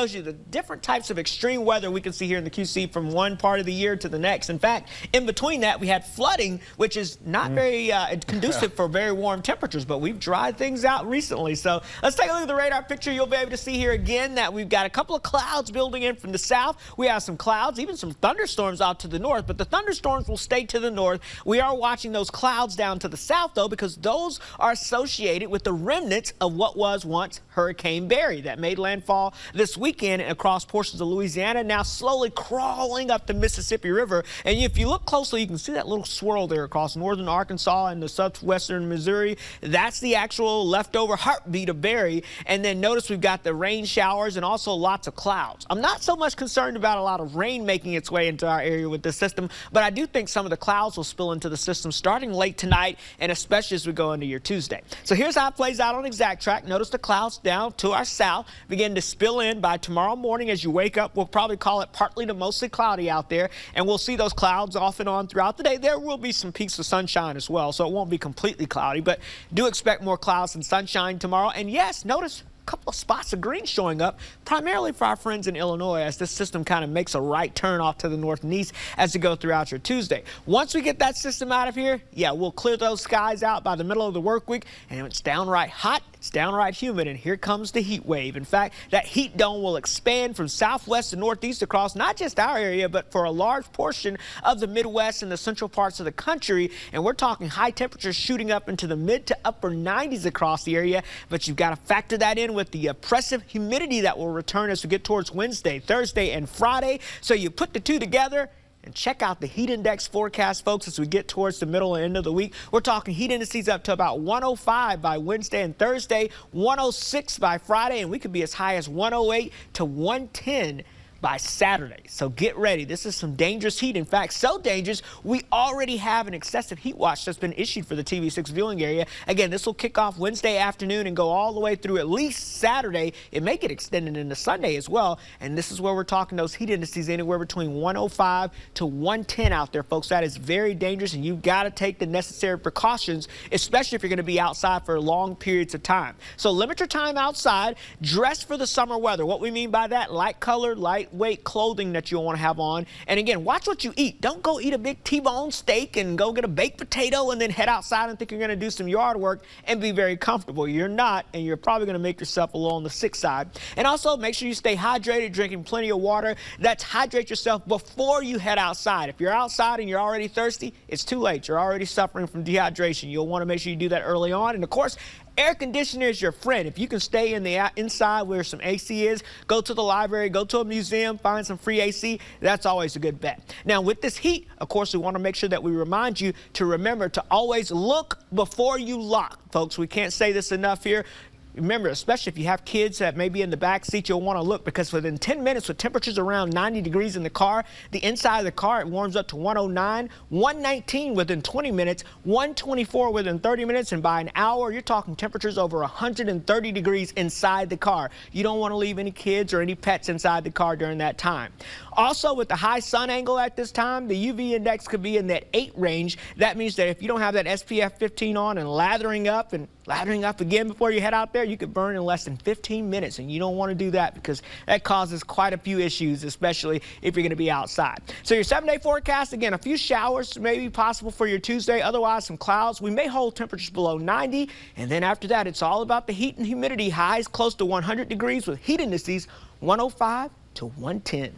Shows you the different types of extreme weather we can see here in the QC from one part of the year to the next. In fact, in between that, we had flooding, which is not very conducive for very warm temperatures, but we've dried things out recently. So let's take a look at the radar picture. You'll be able to see here again that we've got a couple of clouds building in from the south. We have some clouds, even some thunderstorms out to the north, but the thunderstorms will stay to the north. We are watching those clouds down to the south, though, because those are associated with the remnants of what was once Hurricane Barry that made landfall this weekend across portions of Louisiana, now slowly crawling up the Mississippi River. And if you look closely, you can see that little swirl there across northern Arkansas and the southwestern Missouri. That's the actual leftover heartbeat of Barry. And then notice we've got the rain showers and also lots of clouds. I'm not so much concerned about a lot of rain making its way into our area with this system, but I do think some of the clouds will spill into the system starting late tonight and especially as we go into your Tuesday. So here's how it plays out on ExactTrack. Notice the clouds down to our south begin to spill in by tomorrow morning. As you wake up, we'll probably call it partly to mostly cloudy out there, and we'll see those clouds off and on throughout the day. There will be some peaks of sunshine as well, so it won't be completely cloudy, but do expect more clouds and sunshine tomorrow. And yes, notice couple of spots of green showing up, primarily for our friends in Illinois, as this system kind of makes a right turn off to the north and east as you go throughout your Tuesday. Once we get that system out of here, yeah, we'll clear those skies out by the middle of the work week, and it's downright hot, it's downright humid, and here comes the heat wave. In fact, that heat dome will expand from southwest to northeast across not just our area, but for a large portion of the Midwest and the central parts of the country, and we're talking high temperatures shooting up into the mid to upper 90s across the area, but you've got to factor that in with the oppressive humidity that will return as we get towards Wednesday, Thursday, and Friday. So you put the two together and check out the heat index forecast, folks, as we get towards the middle and end of the week. We're talking heat indices up to about 105 by Wednesday and Thursday, 106 by Friday, and we could be as high as 108 to 110 by Saturday. So get ready. This is some dangerous heat. In fact, so dangerous, we already have an excessive heat watch that's been issued for the TV6 viewing area. Again, this will kick off Wednesday afternoon and go all the way through at least Saturday. It may get extended into Sunday as well. And this is where we're talking those heat indices anywhere between 105 to 110 out there, folks. That is very dangerous, and you've got to take the necessary precautions, especially if you're going to be outside for long periods of time. So limit your time outside. Dress for the summer weather. What we mean by that, light color, lightweight clothing that you'll want to have on. And again, watch what you eat. Don't go eat a big T-bone steak and go get a baked potato and then head outside and think you're going to do some yard work and be very comfortable. You're not, and you're probably going to make yourself a little on the sick side. And also make sure you stay hydrated, drinking plenty of water. That's hydrate yourself before you head outside. If you're outside and you're already thirsty, it's too late. You're already suffering from dehydration. You'll want to make sure you do that early on. And of course, air conditioner is your friend. If you can stay in the inside where some AC is, go to the library, go to a museum, find some free AC. That's always a good bet. Now, with this heat, of course, we want to make sure that we remind you to remember to always look before you lock. Folks, we can't say this enough here. Remember, especially if you have kids that may be in the back seat, you'll want to look, because within 10 minutes with temperatures around 90 degrees in the car, the inside of the car, it warms up to 109, 119 within 20 minutes, 124 within 30 minutes, and by an hour, you're talking temperatures over 130 degrees inside the car. You don't want to leave any kids or any pets inside the car during that time. Also, with the high sun angle at this time, the UV index could be in that 8 range. That means that if you don't have that SPF 15 on and lathering up again before you head out there, you could burn in less than 15 minutes, and you don't want to do that because that causes quite a few issues, especially if you're going to be outside. So your 7-day forecast, again, a few showers may be possible for your Tuesday, otherwise some clouds. We may hold temperatures below 90, and then after that, it's all about the heat and humidity. Highs close to 100 degrees with heat indices 105 to 110.